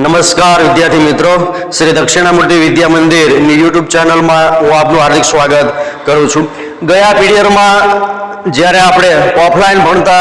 નમસ્કાર વિદ્યાર્થી મિત્રો, શ્રી દક્ષિણામૂર્તિ વિદ્યા મંદિર યુટ્યુબ ચેનલમાં હું આપનું હાર્દિક સ્વાગત કરું છું. ગયા પીરિયડમાં જ્યારે આપણે ઓફલાઈન ભણતા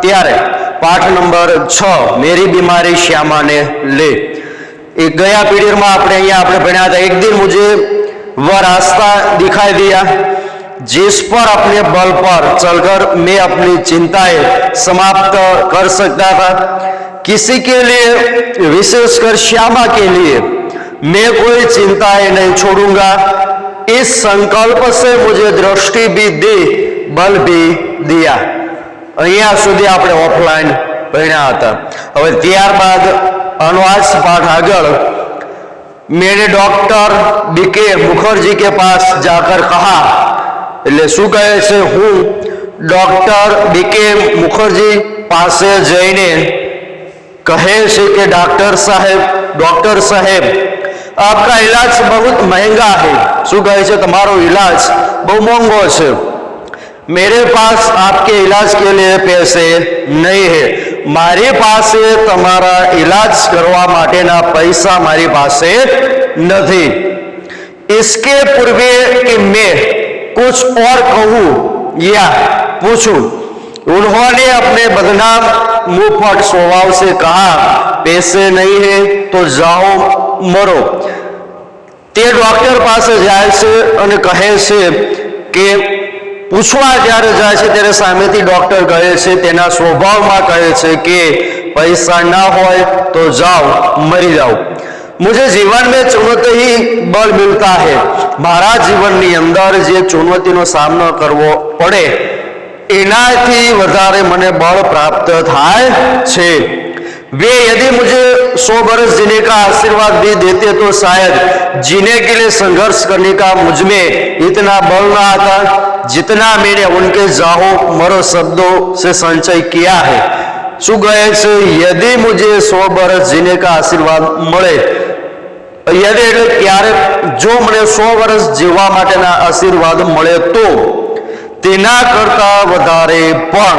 ત્યારે પાઠ નંબર 6 મેરી બીમારી શ્યામાને લે એ ગયા પીરિયડમાં આપણે ભણ્યા હતા. એક દિન મુझे वह रास्ता दिखाई दिया जिस पर अपने बल पर चलकर मैं अपनी चिंताएं समाप्त कर सकता था. किसी के लिए, विशेषकर श्यामा के लिए, मैं कोई चिंताएं नहीं छोड़ूंगा. इस संकल्प से मुझे दृष्टि भी दी, बल भी दिया. અહીંયા સુધી આપણે ઓફલાઈન ભણ્યા હતા. હવે ત્યારબાદ અનુવાદ પાઠ આગળ मैंने डॉक्टर बीके मुखर्जी के पास जाकर कहा, એટલે શું કહે છે, હું ડોક્ટર બીકે મુખર્જી પાસે જઈને कहे से कि डॉक्टर साहेब आपका इलाज बहुत महंगा है. शू कहे छे, तमारो इलाज बहुत महंगो है. मेरे पास आपके इलाज के लिए पैसे नहीं है. मारी पासे तमारा इलाज करवा माटेना पैसा मारी पासे नहीं. इसके पूर्वे कि मैं कुछ और कहूं या पूछूं, उन्होंने अपने बदनाम मुंहफट स्वभाव से कहा, पैसे नहीं है तो जाओ मरो. ते डॉक्टर पास जाए छे अने कहे छे के पूछवा ज्यारे जाए छे त्यारे सामेथी डॉक्टर कहे छे, तेना स्वभावमां कहे छे के पैसा ना होय तो जाओ, मरी जाओ. मुझे जीवन में चुनौती ही बल मिलता है. मारा जीवननी अंदर जे चुनौतीनो सामनो करवो पड़े एनाथी वधारे मने बल प्राप्त थाय छे. वे यदि मुझे 100 बरस जीने का आशीर्वाद भी देते तो शायद जीने के लिए संघर्ष करने का मुझमें इतना बल ना आता जितना मैंने उनके जाओ मरो शब्दों से संचय किया है. शू कहे छे, यदि मुझे 100 बरस जीने का आशीर्वाद मळे, यदि એટલે ક્યારે જો મને 100 વર્ષ જીવવા માટેના આશીર્વાદ મળે તો तेना करता वधारे पण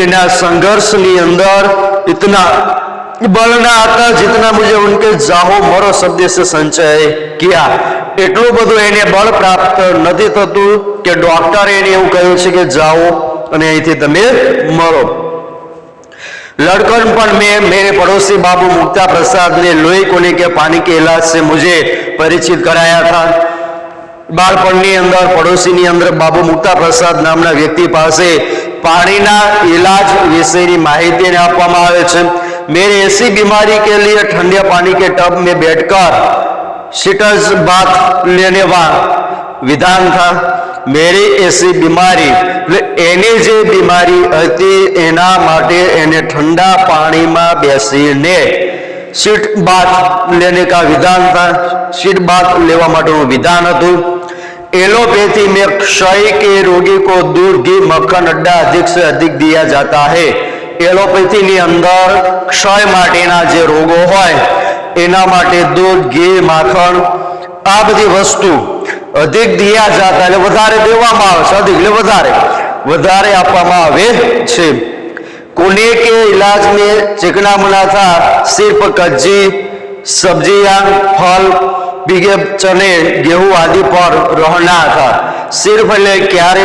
एना संघर्षनी अंदर इतना बल ना आता जितना मुझे उनके जाहो मरो शब्द से संचय किया. एटલું બધું એને બળ પ્રાપ્ત નથી થતું કે ડોક્ટરે એને એવું કહ્યું છે કે જાઓ અને અહીંથી તમે મરો. लड़कपन में मेरे पड़ोसी बाबू मुक्ता प्रसाद ने लोही कोने के पानी के इलाज से मुझे परिचित कराया था. बाळपणनी अंदर पड़ोशीनी अंदर बाबू मुक्ता प्रसाद नामना व्यक्ति पासे पानीना इलाज विषयनी माहिती आपवामां आवे छे. मेरी ऐसी बीमारी के लिए ठंडे पानी के टब में बैठकर सीटर्स बाथ लेने का विधान था. मेरी ऐसी बीमारी एनी जे बीमारी हती एना माटे एने ठंडा पानी में बेसीने सीट बाथ लेने का विधान था. सीट बाथ लेवा माटेनुं विधान हतुं. एलोपैथी में क्षय के रोगी को दूध, घी, मक्खन, अड्डा अधिक से अधिक दिया जाता है. एलोपैथी नी अंदर क्षय माटेना जे रोगो होय एना माटे दूध, घी, माखण आ बधी वस्तु अधिक दिया जाता એટલે વધારે દેવામાં આવે છે. अधिक એટલે વધારે આપવામાં આવે છે. कोने के इलाज में चिकना मुना था. सिर्फ कच्ची सब्जियां, फल, भीगे चने, गेहूं आदि पर रहना था. सिर्फ એટલે ક્યારે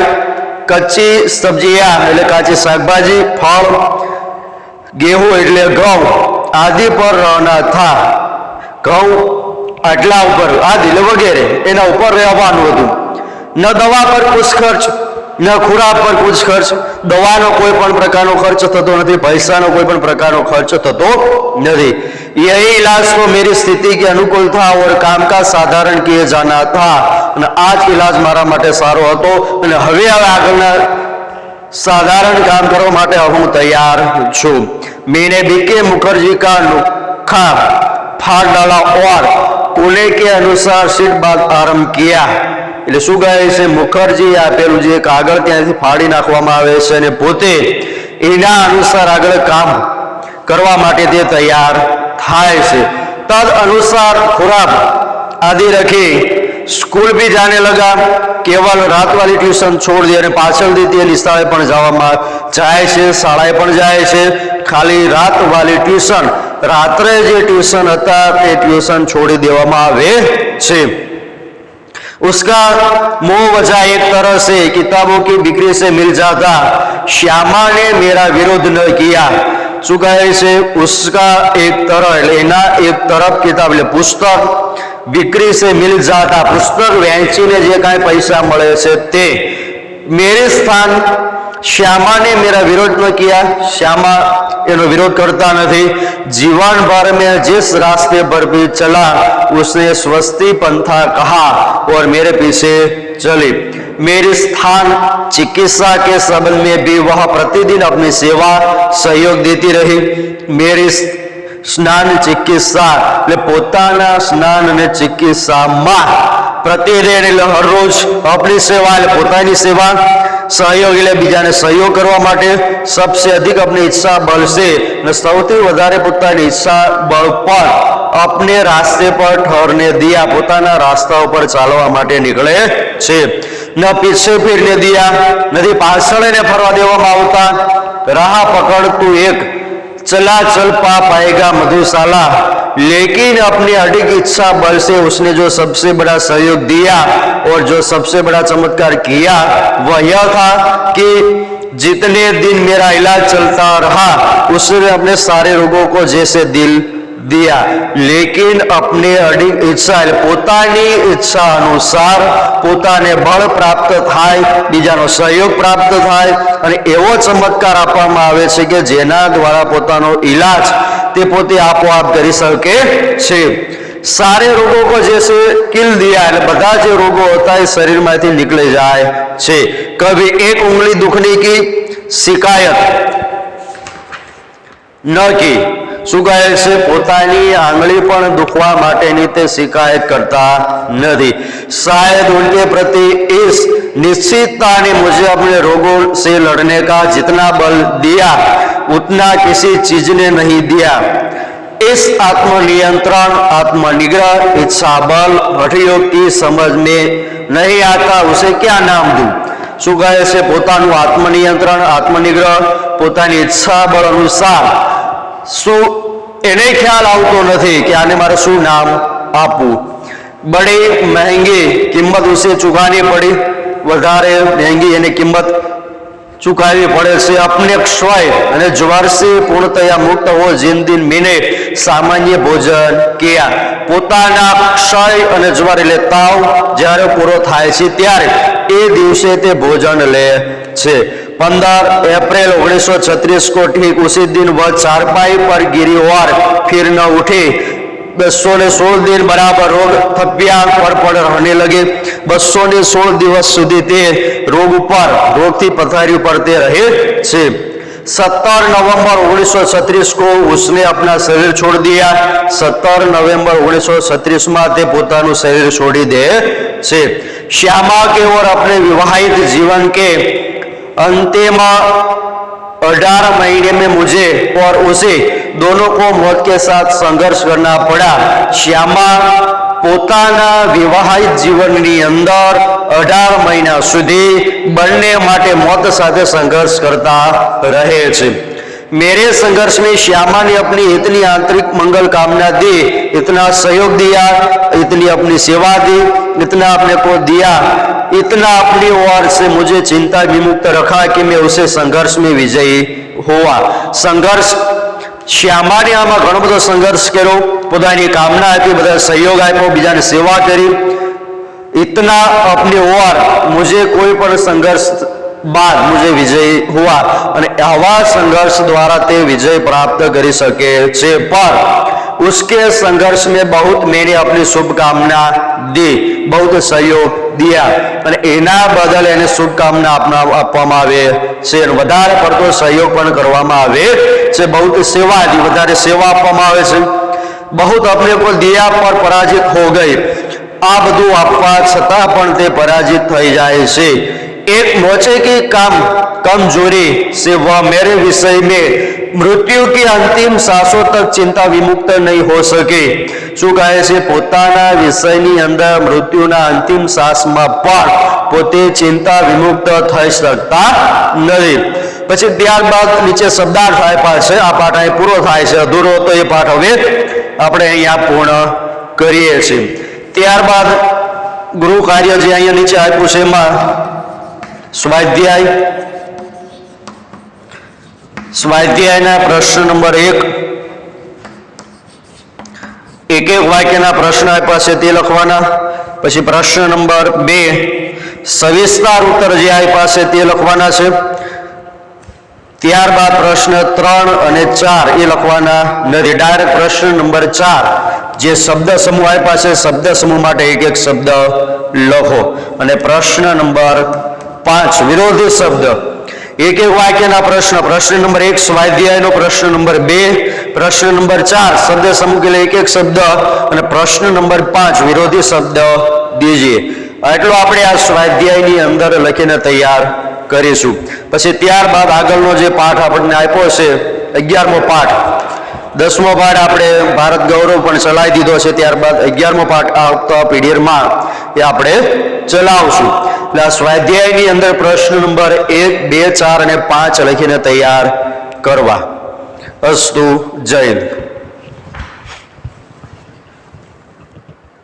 कच्ची सब्जियां એટલે કાચી શાકભાજી, फल, गेहूं એટલે ઘઉં आदि पर रहना था. ઘઉં આટલા ઉપર આદि એટલે વગેરે એના ઉપર રહેવાનું હતું. ન દવા પર कुछ खर्च, न खुराक पर कुछ खर्च. दवानो कोई पण प्रकारનો खर्च થતો નથી, પૈસાનો કોઈ પણ પ્રકારનો खर्च થતો નથી. यही इलाज तो मेरी स्थिति के अनुकूल था और कामकाज साधारण किए जाना था. અને આ જ इलाज મારા માટે સારો હતો અને હવે આગળના साधारण काम કરવા માટે હું તૈયાર છું. मैंने बीके मुखर्जी का नुस्खा फाड़ डाला और कोने के अनुसार सीट बात आरंभ किया. એટલે શું કહે છે, મુખર્જી આપેલું જે કાગળ ત્યાંથી ફાડી નાખવામાં આવે છે અને પોતે એના અનુસાર આગળ કામ કરવા માટે તે તૈયાર થાય છે. તદ अनुसार खुराक आदि रखी. स्कूल भी जाने लगा. केवल रात वाली ट्यूशन छोड़ दी અને પાછળથી તે નિશાળે પણ જવામાં જાય છે, શાળાએ પણ જાય છે. ખાલી રાત વાલી ટ્યુશન રાત્રે જે ટ્યુશન હતા તે ટ્યુશન છોડી દેવામાં આવે છે। उसका मोह वजह एक तरह से किताबों की बिक्री से मिल जाता, श्यामा ने मेरा विरोध न किया। શું કહે છે? उसका एक तरह लेना, एक तरफ किताब ले पुस्तक बिक्री से मिल जाता, पुस्तक વેચીને જે કાંઈ પૈસા મળે છે તે। मेरे स्थान श्यामा ने मेरा विरोध न किया, श्यामा एनो विरोध करता नहीं। जीवन भर में जिस रास्ते पर भी चला उसने स्वस्ति पंथा कहा और मेरे पीछे चली। मेरी स्थान चिकित्सा के संबंध में भी वह प्रतिदिन अपनी सेवा सहयोग देती रही। मेरी स्नान चिकित्सा એટલે પોતાના સ્નાન અને ચિકિત્સામાં प्रतिदिन એટલે હરરોજ अपनी सेवा એટલે પોતાની સેવા, सहयोग એટલે બીજાને સહયોગ કરવા માટે, सबसे अधिक अपनी इच्छा बल से અને સૌથી વધારે પોતાની ઈચ્છા બળ પર अपने रास्ते पर ठहरने दिया, પોતાના રાસ્તા ઉપર ચાલવા માટે નીકળે છે। ન પીછે ફિરને દિયા, નથી પાછળ એને ફરવા દેવામાં આવતા। રાહ પકડ તું એક चला चल पा पाएगा मधुशाला, लेकिन अपनी अडिग इच्छा बल से उसने जो सबसे बड़ा सहयोग दिया और जो सबसे बड़ा चमत्कार किया वह यह था कि जितने दिन मेरा इलाज चलता रहा उसने अपने सारे रोगों को जैसे दिल दिया, लेकिन अपने अडिग इच्छा પોતાની ઈચ્છા અનુસાર પોતાને બળ પ્રાપ્ત થાય, બીજાનો સહયોગ પ્રાપ્ત થાય અને એવો ચમત્કાર આપવામાં આવે છે કે જેના દ્વારા પોતાનો ઈલાજ તે પોતે આપોઆપ કરી શકે છે। सारे रोगों को जैसे किल दिया, બધા જે રોગો હતા એ શરીરમાંથી નીકળી જાય છે। कभी एक उंगली दुखने की शिकायत न की, શું કહે છે? પોતાની આંગળી પણ દુખવા માટેની તે શિકાયત કરતા નથી। शायद उनके प्रति इस निश्चितता ने मुझे अपने रोगों से लड़ने का जितना बल दिया उतना किसी चीज ने नहीं दिया। इस आत्मनियंत्रण, आत्मनिग्रह, इच्छा बल, हठयोग की समझ में नहीं आता, उसे क्या नाम दूं? શું કહે છે? પોતાનું આત્મનિયંત્રણ, આત્મનિગ્રહ, પોતાની ઈચ્છા બળ અનુસાર શું એને ખ્યાલ આવતો નથી કે આને મારે શું નામ આપવું। બડી મહેંગી કિંમત ઉસે ચૂકવવી પડી, વધારે મહેંગી એની કિંમત ચૂકવવી પડે છે। अपने क्षय અને જ્વર से पूर्णतया मुक्त हो जिन दिन मैंने सामान्य भोजन किया, પોતાના ક્ષય અને જ્વર એટલે તાવ જ્યારે પૂરો થાય છે ત્યારે એ દિવસે તે ભોજન લે છે। 15 अप्रैल 1936 को ठीक उसी दिन वह चारपाई पर गिरी और फिर न उठी। 216 दिन बराबर रोग थप्पिया पर पड़ रहने लगे। 216 दिवस सुधी ते रोग पर रोग थी पथारी पर ते रहे छे। 17 नवंबर 1936 को उसने अपना शरीर छोड़ दिया। 17 नवंबर 1936 में ते पोतानु शरीर छोड़ी दे छे। श्यामा के और अपने विवाहित जीवन के अंतिम 18 महीने में मुझे और उसे दोनों को मौत के साथ संघर्ष करना पड़ा। श्यामा પોતાના વિવાહિત જીવનની અંદર 18 મહિના સુધી બંને માટે મોત સાથે સંઘર્ષ કરતા રહે છે। मेरे संघर्ष में श्यामा ने अपनी इतनी आंतरिक मंगल कामना दी, इतना सहयोग दिया, इतनी अपनी सेवा दी, इतना अपने को दिया, इतना अपनी ओर से मुझे चिंता विमुक्त रखा कि मैं उसे संघर्ष में विजयी हुआ। संघर्ष श्यामाने आमा घणो बधो संघर्ष कर्यो, पोतानी कामना आपी, बधा सहयोग आप्यो, बीजाने सेवा करी, इतना अपनी ओर मुझे कोई पण संघर्ष बाद मुझे विजय हुआ और आवा संघर्ष द्वारा ते विजय प्राप्त करी सके छे। पर उसके संघर्ष में बहुत मैंने अपनी शुभकामना दी, बहुत सहयोग दिया और एना बदल एने शुभकामना आपवामां आवे छे। वधारे पड़तो सहयोग पण करवामां आवे छे, बहुत सेवा दी, वधारे सेवा आपवामां आवे छे। बहुत अपने को दिया पर पराजित हो गई। आ बधुं आपवा छतां पण ते पराजित थई जाय छे। एक मोचे की कमजोरी से वह मेरे विषय में मृत्यु की अंतिम सांसों तक चिंता विमुक्त नहीं हो सके। શું કહે છે? પોતાના વિષયની અંદર મૃત્યુના અંતિમ શ્વાસમાં પણ પોતે ચિંતા વિમુક્ત થઈ શકતા નથી। પછી ત્યારબાદ નીચે શબ્દાર્થ આપ્યા છે, આ પાઠ અહીં પૂરો થાય છે, અધૂરો હતો એ પાઠ હવે આપણે અહીંયા પૂર્ણ કરીએ છીએ. ત્યારબાદ ગૃહ કાર્ય જે અહીંયા નીચે આપ્યું છે એમાં સ્વાધ્યાયના પ્રશ્ન નંબર 1, એક વાક્યના પ્રશ્ન આપ્યા છે તે લખવાના. પછી પ્રશ્ન નંબર 2 સવિસ્તાર ઉત્તર જે આપ્યા છે તે લખવાના છે. ત્યારબાદ પ્રશ્ન 3 અને 4 એ લખવાના નથી, ડાયરેક્ટ પ્રશ્ન નંબર 4 જે શબ્દ સમૂહ આપ્યા છે શબ્દ સમૂહ માટે એક એક શબ્દ લખો. અને પ્રશ્ન નંબર 5 વિરોધી શબ્દ, એક એક વાક્યના પ્રશ્ન. પ્રશ્ન નંબર 1 સ્વાધ્યાયનો, પ્રશ્ન નંબર 2 પ્રશ્ન નંબર 4 શબ્દ સમૂહ કે એક એક શબ્દ, અને પ્રશ્ન નંબર 5 વિરોધી શબ્દ દીજીએ. એટલું આપણે આ સ્વાધ્યાયની અંદર લખીને તૈયાર કરીશું. પછી ત્યારબાદ આગળનો જે પાઠ આપણને આપ્યો છે 11મો પાઠ, 10મો પાઠ આપણે ભારત ગૌરવ પણ ચલાવી દીધો છે. ત્યારબાદ 11મો પાઠ આવતા પીડીએફમાં એ આપણે ચલાવશું. એટલે આ સ્વાધ્યાયની અંદર પ્રશ્ન નંબર 1, 2, 4 અને 5 લખીને તૈયાર કરવા. અસ્તુ. જય હિન્દ.